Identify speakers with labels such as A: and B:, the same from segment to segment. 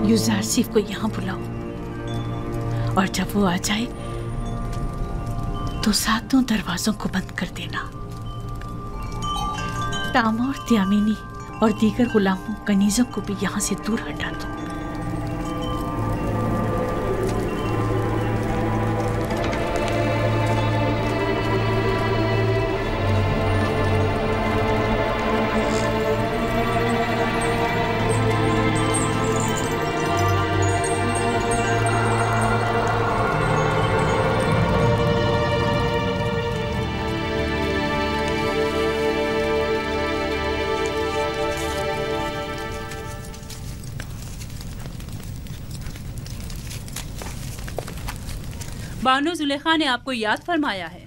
A: युज़ारसीफ को यहाँ बुलाओ और जब वो आ जाए तो सातों दरवाजों को बंद कर देना। तामा और त्यामिनी और दीगर गुलामों कनीजों को भी यहाँ से दूर हटा दो।
B: बानो जुलेखा ने आपको याद फरमाया है।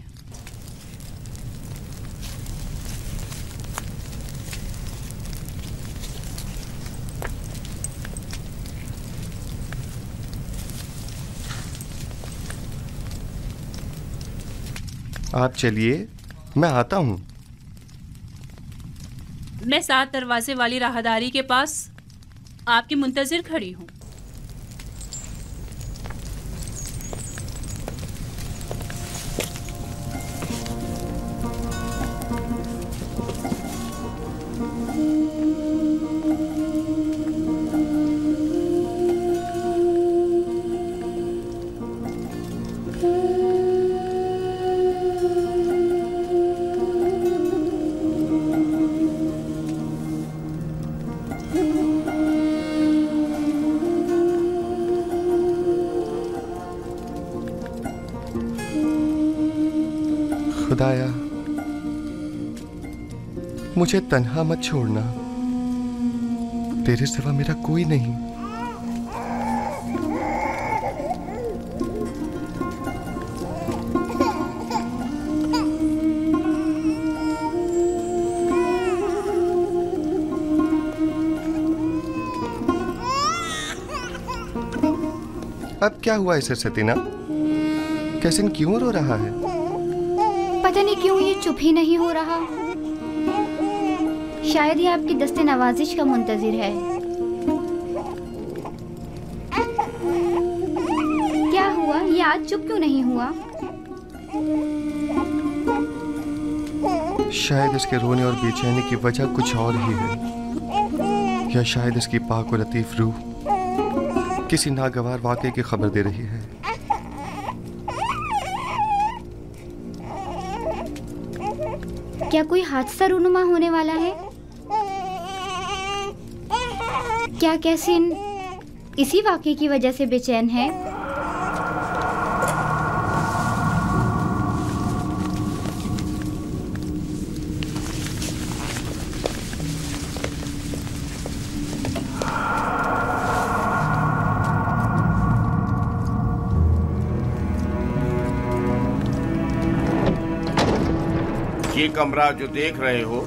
C: आप चलिए, मैं आता हूँ।
B: मैं 7 दरवाजे वाली राहदारी के पास आपकी मुंतजिर खड़ी हूँ।
C: खुदाया, मुझे तन्हा मत छोड़ना। तेरे सिवा मेरा कोई नहीं। अब क्या हुआ इसे सतीना? कैसिन क्यों रो रहा है?
D: पता नहीं क्यों ये चुप ही नहीं हो रहा। शायद ये आपकी दस्ते नवाजिश का मुंतजिर है। क्या हुआ? ये आज चुप क्यों नहीं हुआ?
C: शायद इसके रोने और बेचैनी की वजह कुछ और ही है, या शायद इसकी पाक और लतीफ रूह किसी नागवार वाक़े की खबर दे रही है।
D: क्या कोई हादसा रूनुमा होने वाला है? क्या कैसिन इसी वाक़े की वजह से बेचैन है?
E: ये कमरा जो देख रहे हो,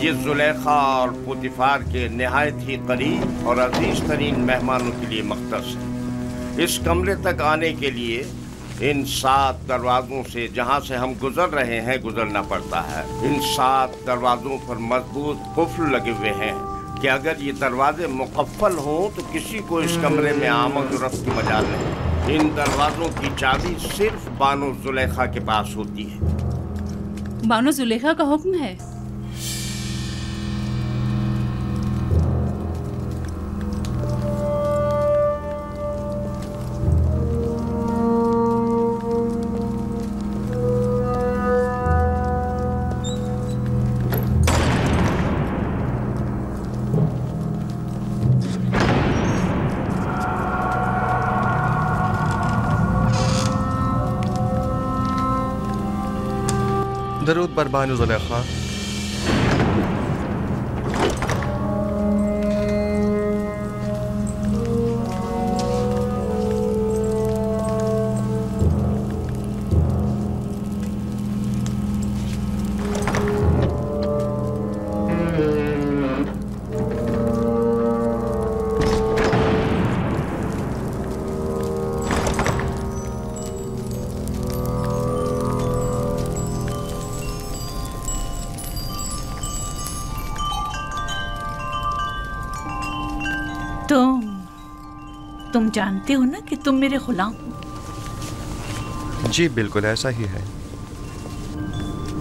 E: ये जुलेखा और पुतिफार के निहायत ही करीब और अजीज तरीन मेहमानों के लिए मख्तस है। इस कमरे तक आने के लिए इन 7 दरवाजों से, जहां से हम गुजर रहे हैं, गुजरना पड़ता है। इन 7 दरवाजों पर मजबूत कुफ्ल लगे हुए हैं कि अगर ये दरवाजे मुकफ्फल हों तो किसी को इस कमरे में आमद और रफ्त की मजाल नहीं। इन दरवाजों की चाबी सिर्फ बानो जुलेखा के पास होती है।
B: बानो जुलेखा का हुक्म है।
C: दरूद बर बानो जुलेखा।
A: तुम जानते हो ना कि तुम मेरे गुलाम हो।
C: जी बिल्कुल ऐसा ही है।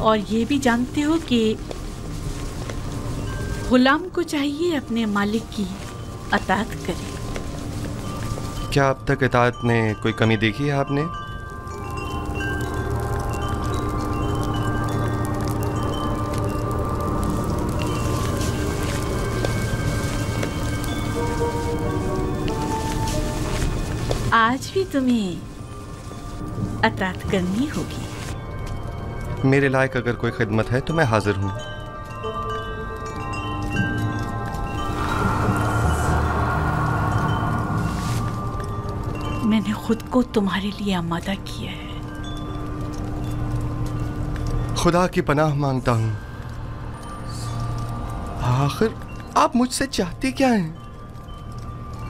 A: और ये भी जानते हो कि गुलाम को चाहिए अपने मालिक की अताअत करे।
C: क्या अब तक इताअत में कोई कमी देखी है आपने?
A: आज भी तुम्हें अताअत करनी होगी।
C: मेरे लायक अगर कोई खिदमत है तो मैं हाजिर हूं।
A: मैंने खुद को तुम्हारे लिए आमादा किया है।
C: खुदा की पनाह मांगता हूं। आखिर आप मुझसे चाहती क्या हैं?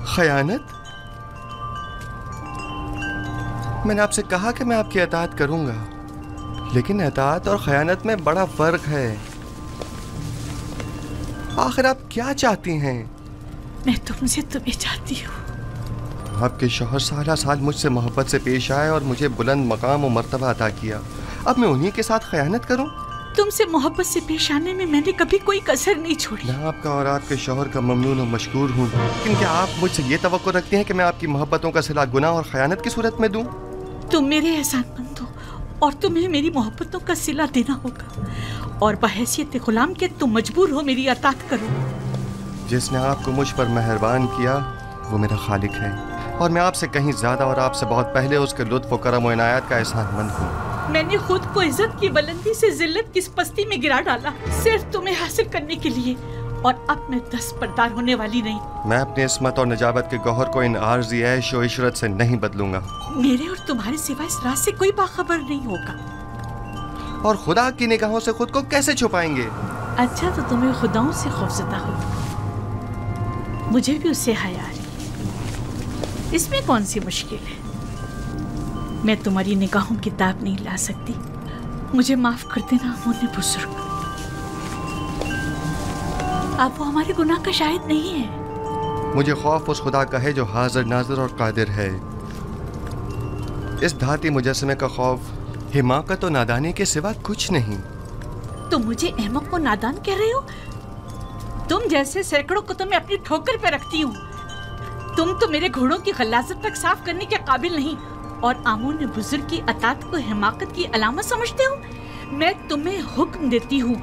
C: खयानत? मैंने आपसे कहा कि मैं आपकी अताअत करूंगा, लेकिन अताअत और खयानत में बड़ा फर्क है। आखिर आप क्या चाहती हैं?
A: मैं तुमसे तुम्हें चाहती हूँ।
C: आपके शौहर सारा साल मुझसे मोहब्बत से पेश आए और मुझे बुलंद मकाम और मर्तबा अता किया। अब मैं उन्हीं के साथ खयानत करूं?
A: तुमसे मोहब्बत से पेश आने में मैंने कभी कोई कसर नहीं छोड़ी।
C: मैं आपका और आपके शौहर का ममनून और मशकूर हूँ, लेकिन क्या आप मुझसे ये तवक्को रखती हैं कि मैं आपकी मोहब्बतों का सिला गुनाह और खयानत की सूरत में दूं?
A: तुम मेरे एहसानमंद हो और तुम्हें मेरी मोहब्बतों का सिला देना होगा, और बहैसियत गुलाम के तुम मजबूर हो मेरी अताअत करो।
C: जिसने आपको मुझ पर मेहरबान किया वो मेरा खालिक है, और मैं आपसे कहीं ज्यादा और आपसे बहुत पहले उसके लुत्फ और करम और इनायत का एहसानमंद हूँ।
A: मैंने खुद को इज्जत की बुलंदी से जिल्लत की पस्ती में गिरा डाला सिर्फ तुम्हें हासिल करने के लिए, और अब मैं दस्तबरदार होने वाली नहीं।
C: मैं अपनी इस्मत और नजाबत के गौहर को इन आर्जी ऐश और इशरत से नहीं बदलूंगा।
A: मेरे और तुम्हारे सिवा इस राज से कोई बाखबर नहीं होगा।
C: और खुदा की निगाहों से खुद को कैसे छुपाएंगे?
A: अच्छा तो तुम्हें खुदाओं से खौफजदा हो, मुझे भी उससे हया आ रही। इसमें कौन सी मुश्किल है? मैं तुम्हारी निगाहों की ताब नहीं ला सकती। मुझे माफ कर देना मुन्ने बुजुर्ग। आप वो हमारे गुनाह का शाहिद नहीं है।
C: मुझे खौफ उस खुदा का है जो हाजिर नाजिर और कादिर है। इस धाती मुजस्समे का खौफ हिमाकत और नादानी के सिवा कुछ नहीं।
A: तुम मुझे अहमक को नादान कह रहे हो? तुम जैसे सैकड़ों को तो मैं अपनी ठोकर पे रखती हूँ। तुम तो मेरे घोड़ों की गलाजत तक साफ करने के काबिल नहीं, और आमून बुजुर्ग की अताअत को हिमाकत की अलामत समझते हो? मैं तुम्हें हुक्म देती हूँ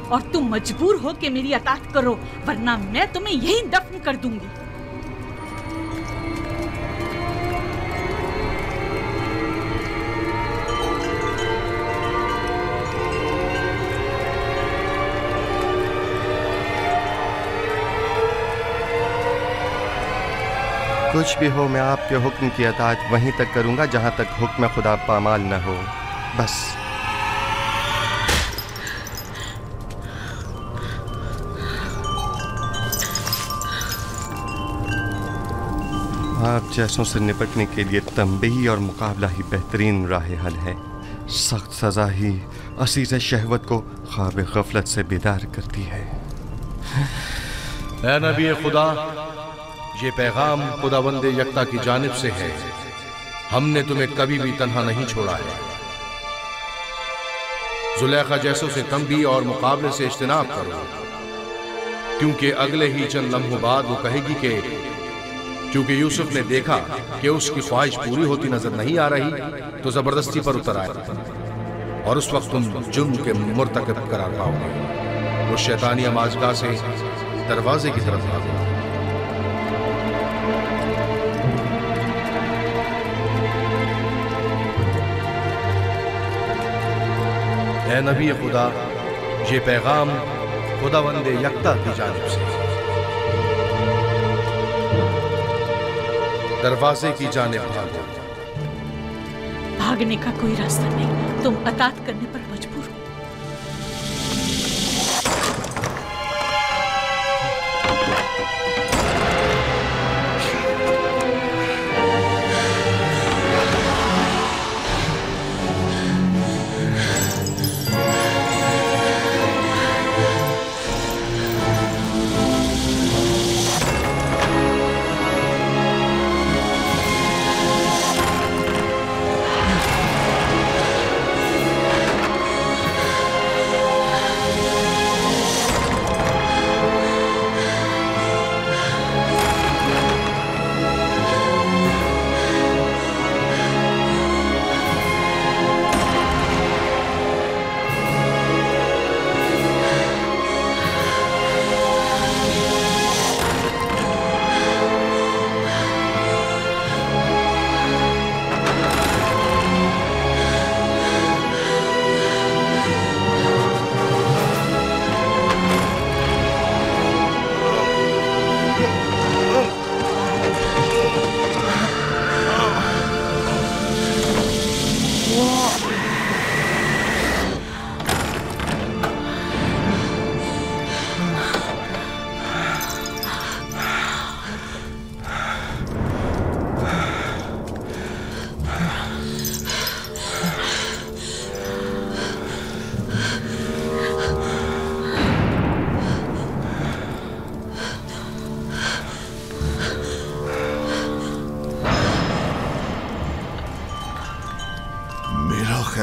A: और तुम मजबूर हो कि मेरी अताअत करो, वरना मैं तुम्हें यहीं दफन कर दूंगी।
C: कुछ भी हो, मैं आपके हुक्म की अताअत वहीं तक करूंगा जहां तक हुक्म खुदा पामाल न हो। बस। आप जैसों से निपटने के लिए तंबीही और मुकाबला ही बेहतरीन राह हल है। सख्त सजा ही असीज़ शहवत को ख्वाब गफलत से बेदार करती है।
F: ऐ नबी खुदा, ये पैगाम खुदावंद यकता की जानिब से है। हमने तुम्हें कभी भी तन्हा नहीं छोड़ा है। जुलेखा जैसों से तंबीह और मुकाबले से इज्तनाब करो, क्योंकि अगले ही चंद लम्हों बाद वो कहेगी कि क्योंकि यूसुफ ने देखा कि उसकी ख्वाहिश पूरी होती नजर नहीं आ रही, तो जबरदस्ती पर उतर आए, और उस वक्त तुम जुर्म के मुर्तकब करार पाओगे। वो शैतानी अमाजगाह से दरवाजे की तरफ भागो। ऐ नबी खुदा, ये पैगाम खुदावंद यकता की जानिब से दरवाजे की जानिब भागो।
A: भागने का कोई रास्ता नहीं, तुम अताअत करने पर मजबूर हो।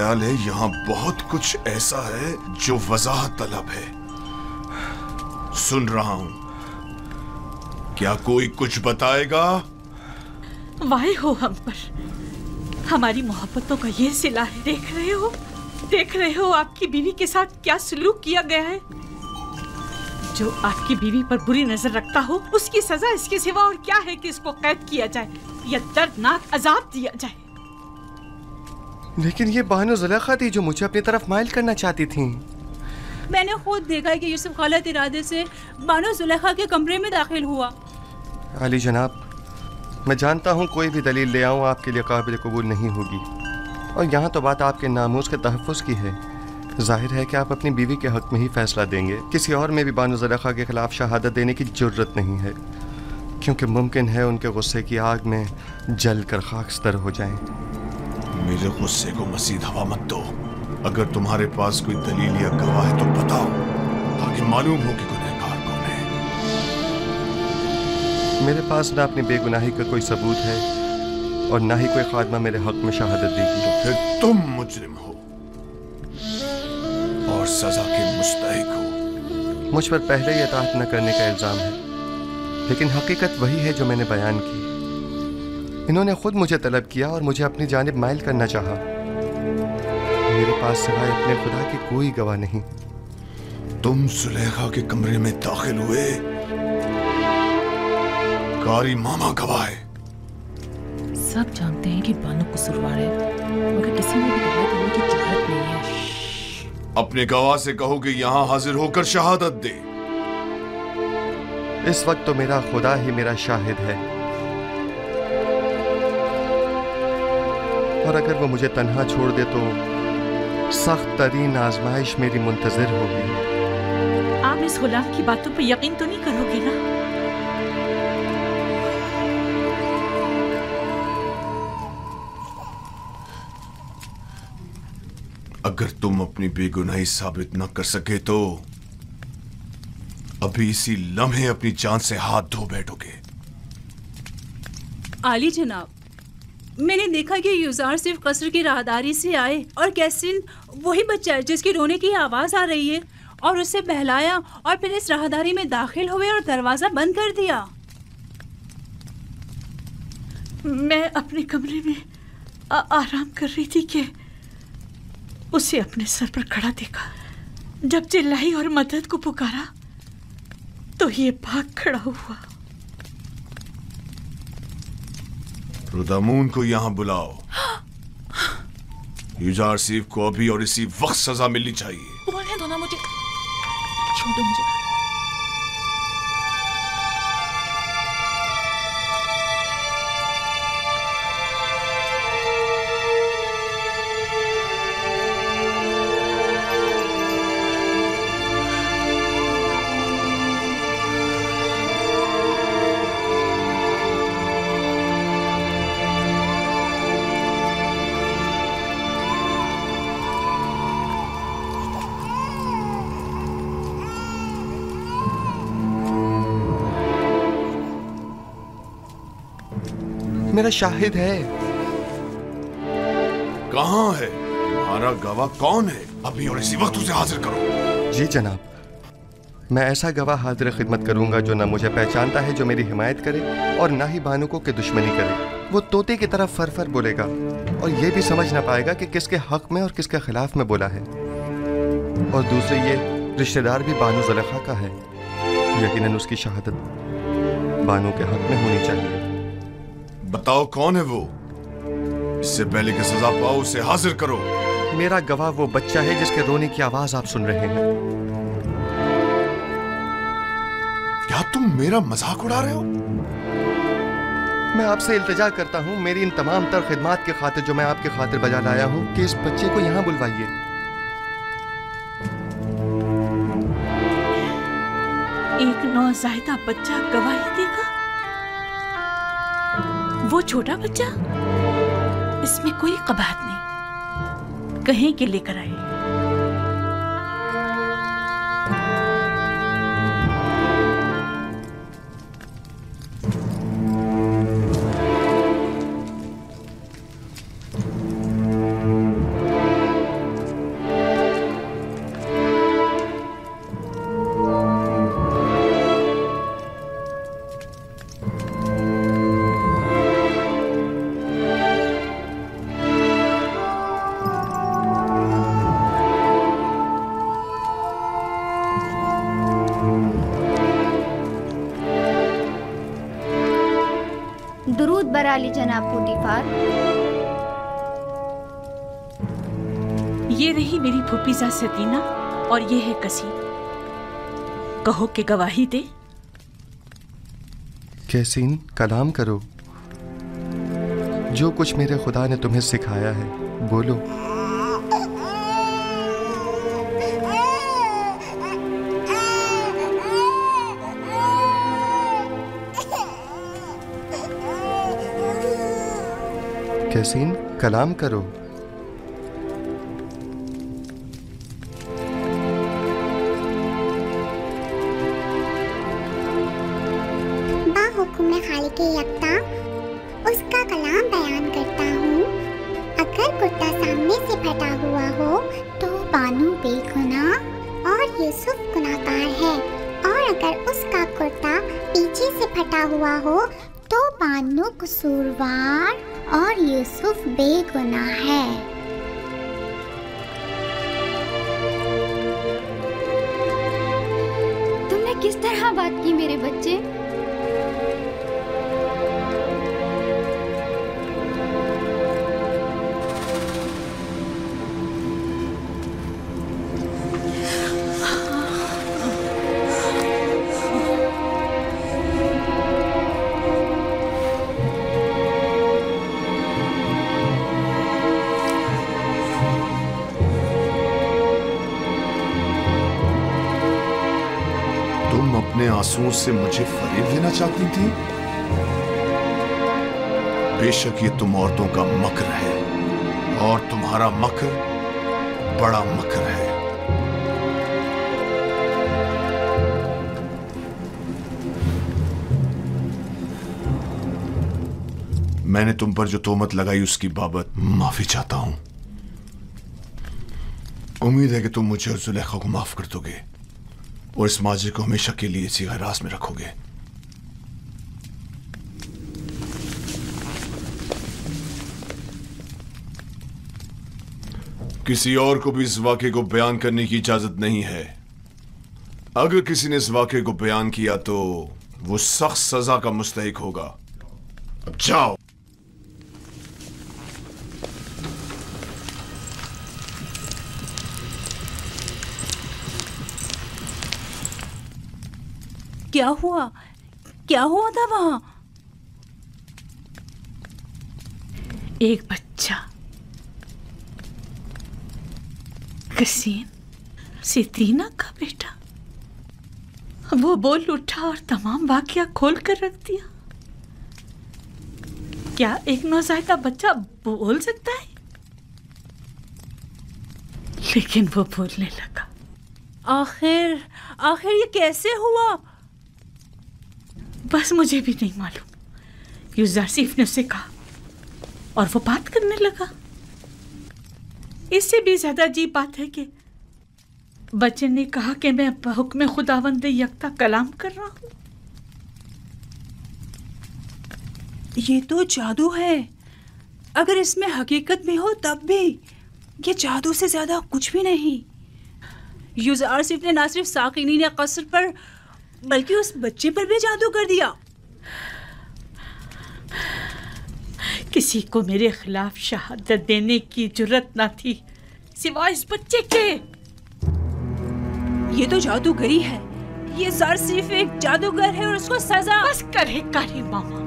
G: ख्याल है यहाँ बहुत कुछ ऐसा है जो वजाहत तलब है। सुन रहा हूं, क्या कोई कुछ बताएगा?
A: वाहे हो हम पर, हमारी मोहब्बतों का ये सिला है। देख रहे हो आपकी बीवी के साथ क्या सलूक किया गया है। जो आपकी बीवी पर बुरी नजर रखता हो, उसकी सजा इसके सिवा और क्या है कि इसको कैद किया जाए या दर्दनाक अजाब दिया जाए।
C: लेकिन ये बानो जुलेखा थी जो मुझे अपनी तरफ माइल करना चाहती थी।
B: मैंने खुद देखा कि यूसुफ गलत इरादे से बानो जुलेखा के कमरे में दाखिल हुआ।
C: अली जनाब, मैं जानता हूँ कोई भी दलील ले आऊँ आपके लिए काबिल कबूल नहीं होगी, और यहाँ तो बात आपके नामूस के तहफ़्फ़ुज़ की है। जाहिर है कि आप अपनी बीवी के हक़ में ही फ़ैसला देंगे। किसी और में भी बानो जुलेखा के ख़िलाफ़ शहादत देने की ज़रूरत नहीं है, क्योंकि मुमकिन है उनके गुस्से की आग में जल कर खाकस्तर हो जाएं।
G: मेरे गुस्से को मज़ीद हवा मत दो। अगर तुम्हारे पास कोई दलील या गवाह है तो बताओ, ताकि मालूम हो कि गुनहगार कौन है।
C: मेरे पास ना अपनी बेगुनाही का कोई सबूत है और ना ही कोई खादमा मेरे हक़ में शहादत देगी।
G: तो फिर तुम मुजरिम हो और सजा के मुस्तहिक हो।
C: मुझ पर पहले ही इताअत न करने का इल्ज़ाम है, लेकिन हकीकत वही है जो मैंने बयान की। इन्होंने खुद मुझे तलब किया और मुझे अपनी जानिब माइल करना चाहा। मेरे पास सिवाय अपने खुदा के कोई गवाह नहीं।
G: तुम जुलेखा के कमरे में दाखिल हुए, कारी मामा गवाह है।
H: सब जानते हैं कि बानो कसूरवार है, मगर किसी ने भी गवाह देने की जुर्रत नहीं है।
G: अपने गवाह से कहो कि यहाँ हाजिर होकर शहादत दे।
C: इस वक्त तो मेरा खुदा ही मेरा शाहिद है, और अगर वो मुझे तन्हा छोड़ दे तो सख्त तरीन आजमाइश मेरी मुंतजर होगी।
A: आप इस गुलाम की बातों पर यकीन तो नहीं करोगे ना?
G: अगर तुम अपनी बेगुनाही साबित न कर सके तो अभी इसी लम्हे अपनी जान से हाथ धो बैठोगे।
B: आली जनाब, मैंने देखा कि यूजार सिर्फ कसर की राहदारी से आए और कैसिन वही बच्चा है जिसकी रोने की आवाज आ रही है, और उसे बहलाया और फिर इस राहदारी में दाखिल हुए और दरवाजा बंद कर दिया।
A: मैं अपने कमरे में आराम कर रही थी कि उसे अपने सर पर खड़ा देखा। जब चिल्लाई और मदद को पुकारा तो ये भाग खड़ा हुआ।
G: रुदामून को यहाँ बुलाओ। यूजार सीफ को अभी और इसी वक्त सजा मिलनी चाहिए।
H: बोलने दो ना मुझे, छोड़ो मुझे।
C: मेरा शाहिद है।
G: कहाँ है तुम्हारा गवाह? कौन है? अभी और इसी वक्त उसे हाजिर करो।
C: जी जनाब, मैं ऐसा गवाह हाजिर खिदमत करूंगा जो ना मुझे पहचानता है, जो मेरी हिमायत करे, और ना ही बानो को के दुश्मनी करे। वो तोते की तरफ फर फर बोलेगा और ये भी समझ ना पाएगा कि किसके हक में और किसके खिलाफ में बोला है। और दूसरे ये रिश्तेदार भी बानो जुलेखा का है, यकीनन उसकी शहादत बानो के हक में होनी चाहिए।
G: बताओ कौन है वो? इससे पहले कि सजा पाओ उसे हाजिर करो।
C: मेरा गवाह वो बच्चा है जिसके रोने की आवाज आप सुन रहे हैं।
G: क्या तुम मेरा मजाक उड़ा रहे हो?
C: मैं आपसे इल्तिजा करता हूँ, मेरी इन तमाम तर खिदमात की खातिर जो मैं आपके खातिर बजा लाया हूँ, कि इस बच्चे को यहाँ बुलवाइए।
A: एक नौज़ायदा बच्चा गवाही देगा? वो छोटा बच्चा? इसमें कोई कबाहत नहीं, कहीं के लेकर आए।
D: दुरूद बराली जनाब पोतीफार।
A: ये रही मेरी फूफीजा सतीना और ये है कसीम। कहो कि गवाही दे।
C: कैसीन, कलाम करो। जो कुछ मेरे खुदा ने तुम्हें सिखाया है बोलो। कैसीन, कलाम करो।
I: बाहुकुम खालिक यकता उसका कलाम बयान करता हूँ। अगर कुर्ता सामने से फटा हुआ हो तो बानू बेगुनाह और यूसुफ गुनाहगार है, और अगर उसका कुर्ता पीछे से फटा हुआ हो तो बानू कसूरवार और यूसुफ बेगुनाह है।
D: तुमने किस तरह बात की मेरे बच्चे?
G: अपने आंसुओं से मुझे फरेब देना चाहती थी। बेशक ये तुम औरतों का मकर है, और तुम्हारा मकर बड़ा मकर है। मैंने तुम पर जो तोहमत लगाई उसकी बाबत माफी चाहता हूं। उम्मीद है कि तुम मुझे और जुलेखा को माफ कर दोगे और इस माजरे को हमेशा के लिए इसी हिरास में रखोगे। किसी और को भी इस वाक़े को बयान करने की इजाजत नहीं है। अगर किसी ने इस वाक़े को बयान किया तो वो सख्त सजा का मुस्तहिक होगा। अब जाओ।
B: क्या हुआ? क्या हुआ था वहां?
A: एक बच्चा, कसीम, सितीना का बेटा, वो बोल उठा और तमाम वाकया खोल कर रख दिया। क्या एक नौज़ायदा बच्चा बोल सकता है? लेकिन वो बोलने लगा।
B: आखिर ये कैसे हुआ?
A: बस मुझे भी नहीं मालूम। यूसुफ ने उसे कहा और वो बात करने लगा। इससे भी ज्यादा अजीब बात है कि बच्चे ने कहा कि मैं हुक्म खुदावंद यकता कलाम कर रहा हूं।
B: ये तो जादू है। अगर इसमें हकीकत में हो तब भी ये जादू से ज्यादा कुछ भी नहीं। यूसुफ ने ना सिर्फ साकिनीन कसर पर बल्कि उस बच्चे पर भी जादू कर दिया।
A: किसी को मेरे खिलाफ शहादत देने की जुर्रत न थी सिवाय इस बच्चे के।
B: ये तो जादूगरी है। ये ज़र सिर्फ एक जादूगर है और उसको सजा।
A: बस करे कारी मामा।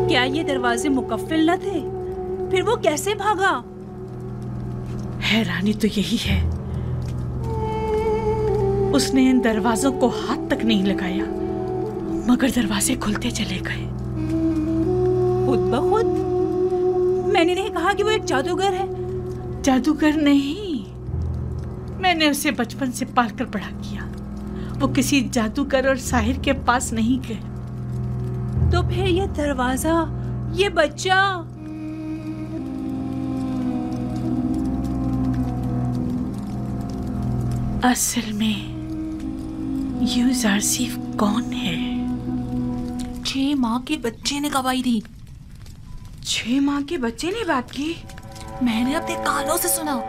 B: क्या ये दरवाजे मुकफ्फिल न थे? फिर वो कैसे भागा?
A: हैरानी तो यही है, उसने इन दरवाजों को हाथ तक नहीं लगाया मगर दरवाजे खुलते चले गए
B: खुद ब खुद। मैंने नहीं कहा कि वो एक जादूगर है।
A: जादूगर नहीं, मैंने उसे बचपन से पालकर बड़ा किया। वो किसी जादूगर और साहिर के पास नहीं गए।
B: तो फिर ये दरवाजा, ये बच्चा,
A: असल में यूसुफ कौन है?
H: 6 माह के बच्चे ने गवाही दी।
B: 6 माह के बच्चे ने बात की?
H: मैंने अपने कानों से सुना।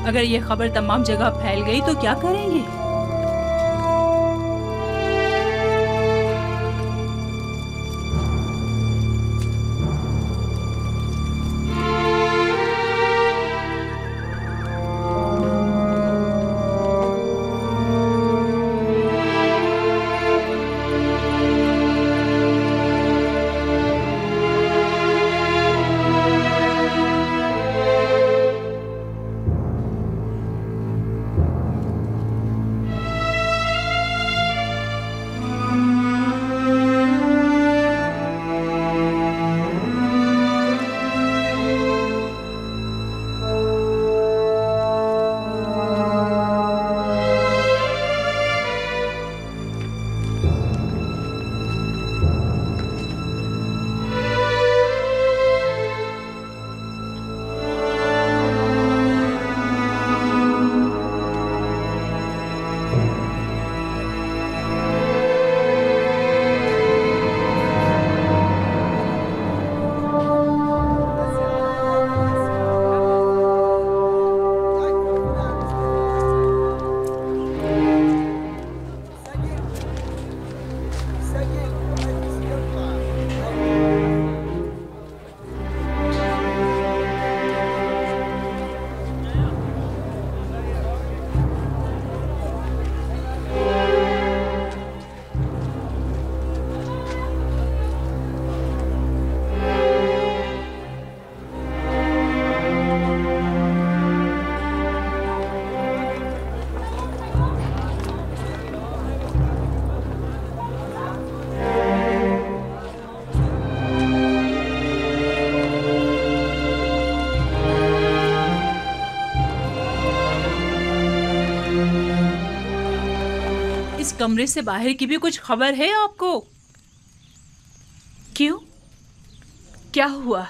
B: अगर ये खबर तमाम जगह फैल गई तो क्या करेंगे? कमरे से बाहर की भी कुछ खबर है आपको?
A: क्यों? क्या हुआ?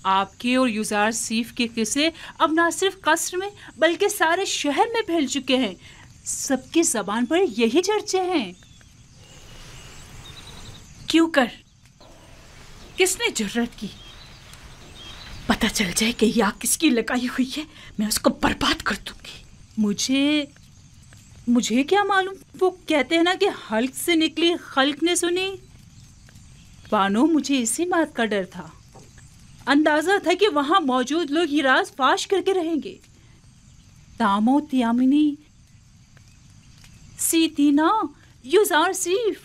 B: आपके और युजार सीफ के किस्से अब ना सिर्फ कस्र में बल्कि सारे शहर में फैल चुके हैं। सबकी जबान पर यही चर्चे हैं।
A: क्यों कर? किसने जुर्रत की? पता चल जाए कि यह आग किसकी लगाई हुई है, मैं उसको बर्बाद कर दूंगी।
B: मुझे क्या मालूम? वो कहते हैं ना कि हल्क से निकली खल्क ने सुनी। बानो, मुझे इसी बात का डर था। अंदाजा था कि वहां मौजूद लोग ये राज फाश करके रहेंगे। तामो तियामिनी, सीतीना, युजार सीफ।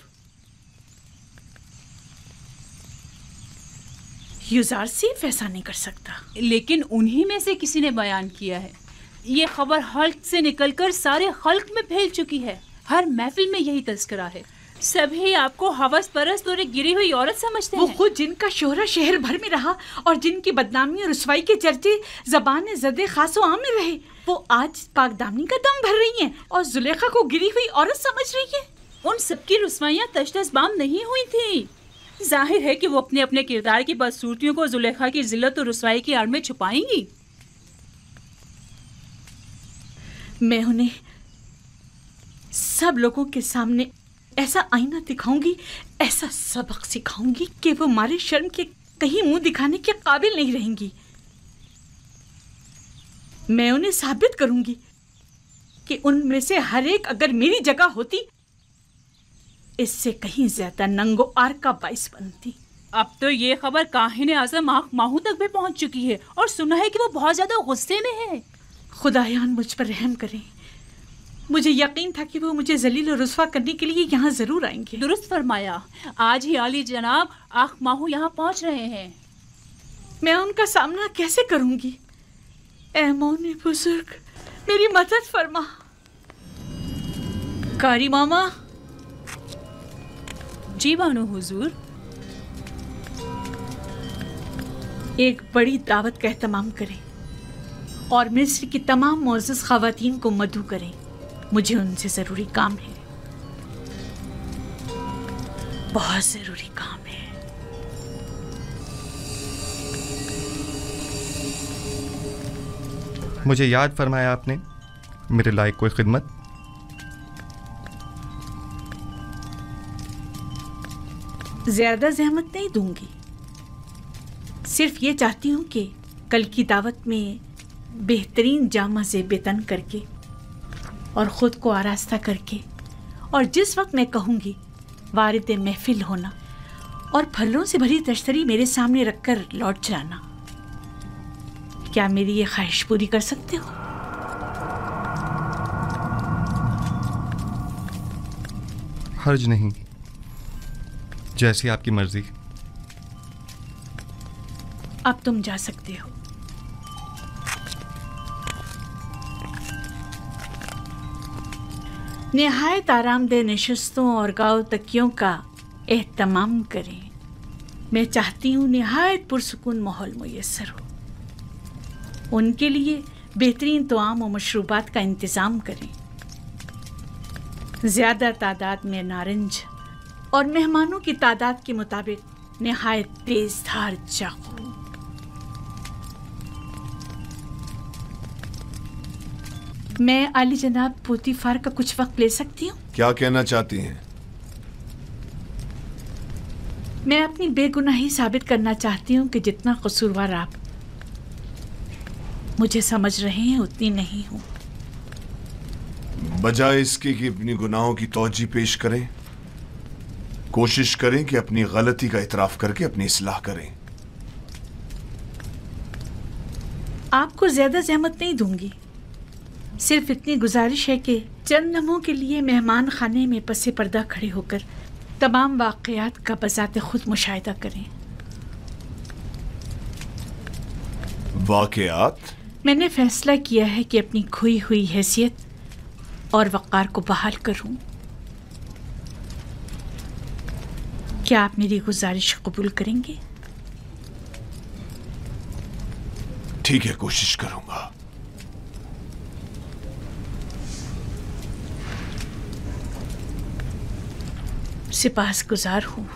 A: युजार सीफ ऐसा नहीं कर सकता।
B: लेकिन उन्हीं में से किसी ने बयान किया है। ये खबर हल्क से निकलकर सारे हल्क में फैल चुकी है। हर महफिल में यही तस्करा है। सभी आपको हवस परस्त और एक गिरी हुई औरत समझते हैं।
A: वो खुद जिनका शोहरा शहर भर में रहा और जिनकी बदनामी और रुसवाई के चर्चे ज़बान ज़दे खासो आम में रहे, वो आज पाकदामनी का दम भर रही हैं और जुलेखा को गिरी हुई औरत समझ रही है।
B: उन सबकी रुसवाइयाँ तश्तज़बाम नहीं हुई थी। जाहिर है कि वो अपने अपने किरदार की बदसूरतियों को जुलेखा की जिल्लत और रुसवाई की आड़ में छुपाएंगी।
A: मैं उन्हें सब लोगों के सामने ऐसा आईना दिखाऊंगी, ऐसा सबक सिखाऊंगी कि वो मारे शर्म के कहीं मुंह दिखाने के काबिल नहीं रहेंगी। मैं उन्हें साबित करूंगी कि उनमें से हर एक अगर मेरी जगह होती, इससे कहीं ज्यादा नंगो आर का बाइस बनती।
B: अब तो ये खबर काहिने आज़म आँख माहू तक भी पहुंच चुकी है और सुना है कि वो बहुत ज्यादा गुस्से में है।
A: खुदायान मुझ पर रहम करें। मुझे यकीन था कि वो मुझे जलील और रुस्वा करने के लिए यहाँ जरूर आएंगे।
B: दुरुस्त फरमाया। आज ही आली जनाब आँख माहू यहाँ पहुँच रहे हैं।
A: मैं उनका सामना कैसे करूंगी? ऐ मौने बुजुर्ग, मेरी मदद फरमा। कारी मामा।
B: जी बानो हुजूर।
A: एक बड़ी दावत का एहतमाम करें। और मिस्र की तमाम मोअज़्ज़ज़ ख़वातीन को मदऊ करें। मुझे उनसे ज़रूरी काम है, बहुत ज़रूरी काम है।
C: मुझे याद फरमाया आपने मेरे लायक कोई खिदमत?
A: ज़्यादा ज़हमत नहीं दूंगी, सिर्फ ये चाहती हूँ कि कल की दावत में बेहतरीन जामा से बेतन करके और ख़ुद को आरास्ता करके और जिस वक्त मैं कहूँगी वारिद महफिल होना और फलों से भरी तश्तरी मेरे सामने रखकर लौट जाना। क्या मेरी ये ख्वाहिश पूरी कर सकते हो?
C: हर्ज नहीं, जैसी आपकी मर्जी।
A: अब तुम जा सकते हो। निहायत आरामदेह नशिस्तों और गाँव तकियों का एहतमाम करें। मैं चाहती हूँ निहायत पुरसुकून माहौल मुयस्सर हो। उनके लिए बेहतरीन तआम और मशरूबात का इंतज़ाम करें। ज़्यादा तादाद में नारंज और मेहमानों की तादाद के मुताबिक निहायत तेज धार चाकू। मैं आली जनाब पोतीफार का कुछ वक्त ले सकती हूँ?
G: क्या कहना चाहती हैं?
A: मैं अपनी बेगुनाही साबित करना चाहती हूँ कि जितना कसूरवार आप मुझे समझ रहे हैं उतनी नहीं हूँ।
G: बजाय इसके कि अपनी गुनाहों की तौजी पेश करें, कोशिश करें कि अपनी गलती का इतराफ करके अपनी इस्लाह करें।
A: आपको ज्यादा ज़हमत नहीं दूंगी, सिर्फ इतनी गुजारिश है कि चंद लम्हों के लिए मेहमान खाने में पसे पर्दा खड़े होकर तमाम वाक़यात का बज़ाते खुद मुशाहिदा करें।
G: वाक़यात?
A: मैंने फैसला किया है कि अपनी खोई हुई हैसियत और वक़ार को बहाल करूं। क्या आप मेरी गुजारिश कबूल करेंगे?
G: ठीक है, कोशिश करूंगा।
A: सिपाहसगुजार हूँ।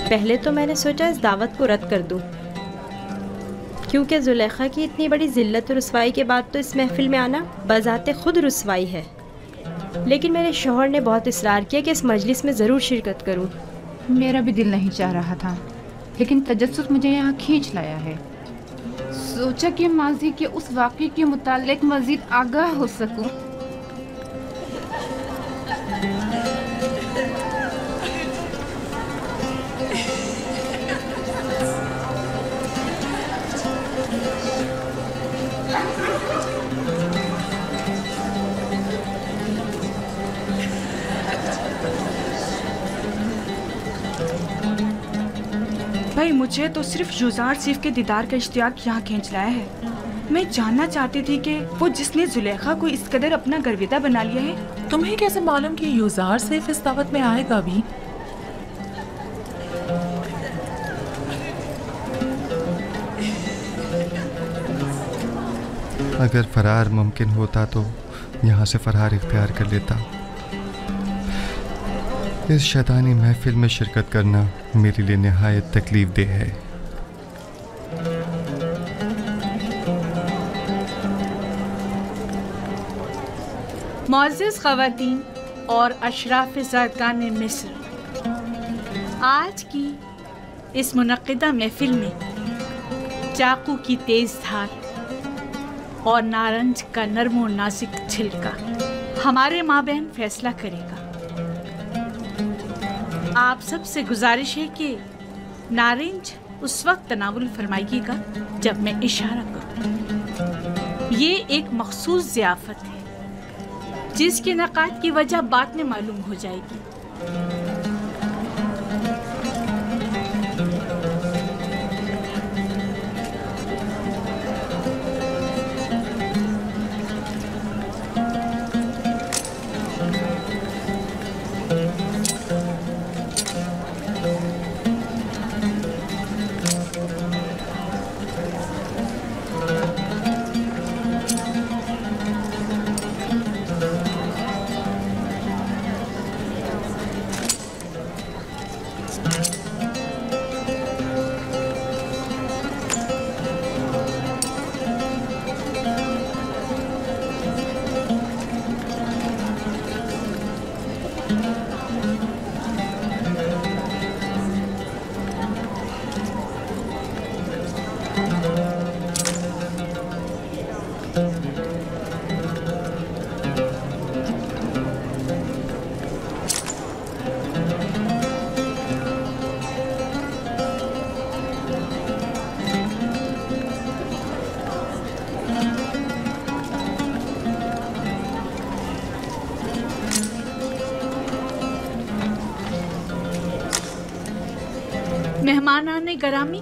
J: पहले तो मैंने सोचा इस दावत को रद्द कर दूं, क्योंकि जुलेखा की इतनी बड़ी जिल्लत और रुसवाई के बाद तो इस महफिल में आना बज़ाते खुद रुसवाई है। लेकिन मेरे शौहर ने बहुत इसरार किया कि इस मजलिस में ज़रूर शिरकत करूं।
H: मेरा भी दिल नहीं चाह रहा था, लेकिन तजस्सुस मुझे यहाँ खींच लाया है। सोचा कि माजी के उस वाक़े के मुताल्लिक मज़ीद आगाह हो सकूं।
K: वाकई मुझे तो सिर्फ युजार सिफ के दीदार का इश्तियाक यहाँ खींच लाया है। मैं जानना चाहती थी कि वो जिसने जुलेखा को इस कदर अपना गर्विदा बना लिया है।
L: तुम्हें कैसे मालूम कि युजार सिफ इस दावत में आएगा भी?
C: अगर फरार मुमकिन होता तो यहाँ से फरार इख्तियार कर लेता। इस शैतानी महफिल में शिरकत करना मेरे लिए निहायत तकलीफ देह है।
A: मुअज़्ज़िज़ ख़वातीन और अशराफ़ ज़ारकान मिस्र, आज की इस मुनक़्क़िदा महफिल में चाकू की तेज़ धार और नारंज का नर्म और नाजुक छिलका हमारे माबैन फैसला करेगा। आप सबसे गुजारिश है कि नारंज उस वक्त तनावुल फरमाइएगा जब मैं इशारा करूं। ये एक मखसूस ज़ियाफ़त है जिसके नक़ात की वजह बाद में मालूम हो जाएगी। मेहमानाने गरामी,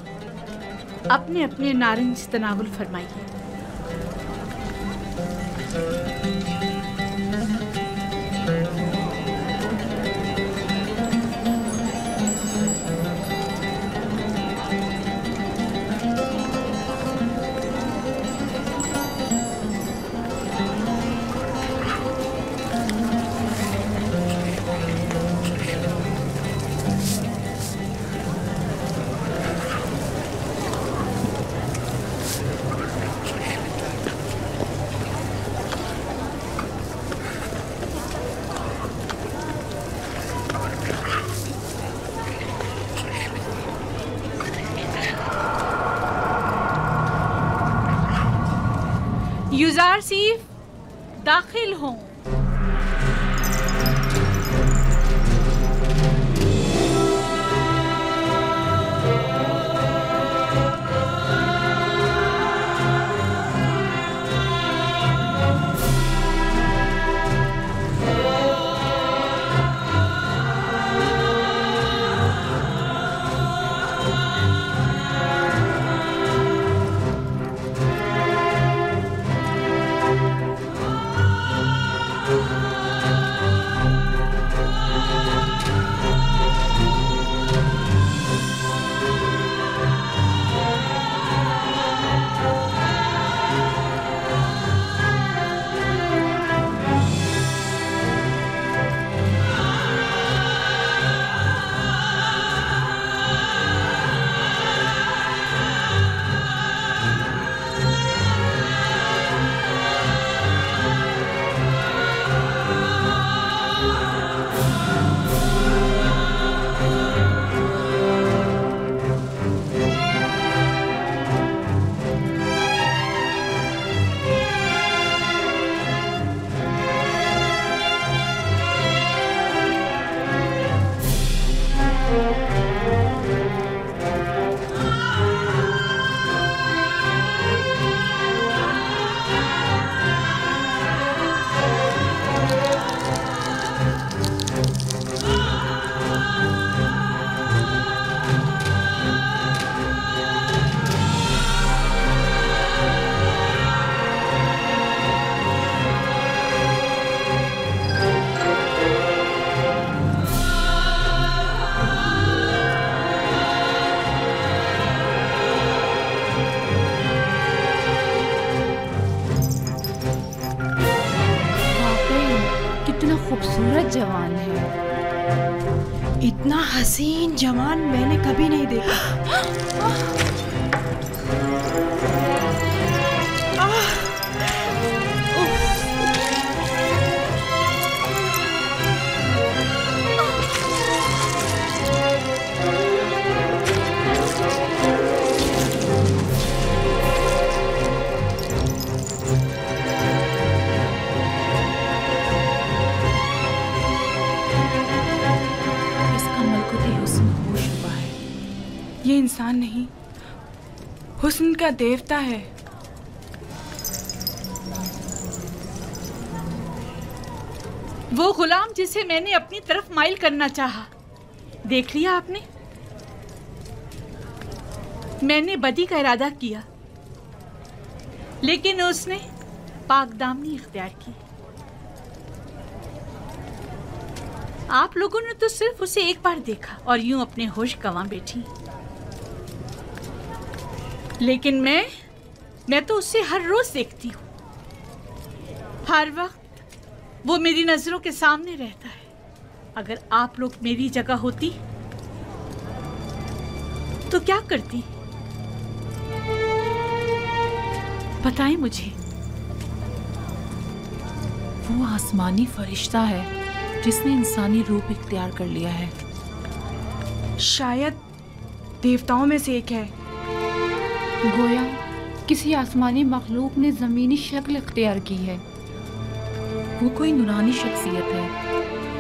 A: अपने अपने नारंज तनावुल फरमाइए। युजार सिफ दाखिल हों।
H: खूबसूरत जवान है।
J: इतना हसीन जवान मैंने कभी नहीं देखा।
K: ये इंसान नहीं, हुस्न का देवता है।
A: वो गुलाम जिसे मैंने अपनी तरफ माइल करना चाहा, देख लिया आपने? मैंने बदी का इरादा किया, लेकिन उसने पाकदामनी इख्तियार की। आप लोगों ने तो सिर्फ उसे एक बार देखा और यूं अपने होश गंवा बैठी, लेकिन मैं तो उसे हर रोज देखती हूँ। हर वक्त वो मेरी नजरों के सामने रहता है। अगर आप लोग मेरी जगह होती तो क्या करती? बताएं मुझे।
L: वो आसमानी फरिश्ता है जिसने इंसानी रूप इख्तियार कर लिया है।
K: शायद देवताओं में से एक है।
H: गोया किसी आसमानी मखलूक ने ज़मीनी शक्ल इख्तियार की है।
L: वो कोई नूरानी शख्सियत है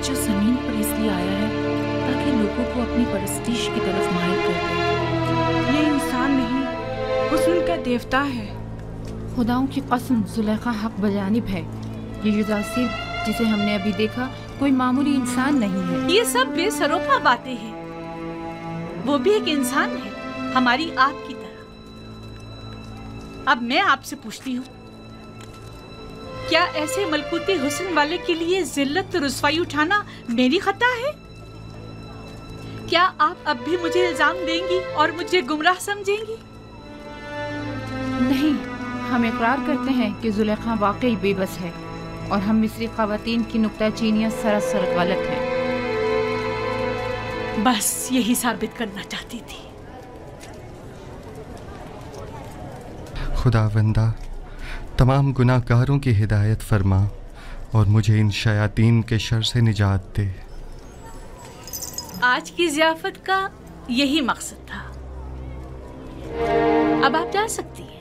L: जो ज़मीन पर इसलिए आया है ताकि लोगों को अपनी परस्तिश की तरफ माहिर कर दे।
K: ये इंसान नहीं, हुस्न का देवता है।
H: खुदाओं की कसम, जुलेखा हक बजानिब है। ये युजासिर जिसे हमने अभी देखा कोई मामूली इंसान नहीं है।
A: ये सब बेसरोपा बातें हैं। वो भी एक इंसान है, हमारी आपकी तरह। अब मैं आपसे पूछती हूँ, क्या ऐसे मलकूती हुस्न वाले के लिए जिल्लत रुस्वाई उठाना मेरी खता है? क्या आप अब भी मुझे इल्जाम देंगी और मुझे गुमराह समझेंगी?
H: नहीं, हम इकरार करते हैं कि जुलेखा वाकई बेबस है और हम मिस्री ख़वातीन की नुक्ताचीनियाँ सरासर गलत हैं।
A: बस यही साबित करना चाहती थी।
C: खुदावंदा, तमाम गुनाहगारों की हिदायत फरमा और मुझे इन शयातीन के शर से निजात दे।
A: आज की ज़ियाफत का यही मकसद था। अब आप जा सकती हैं।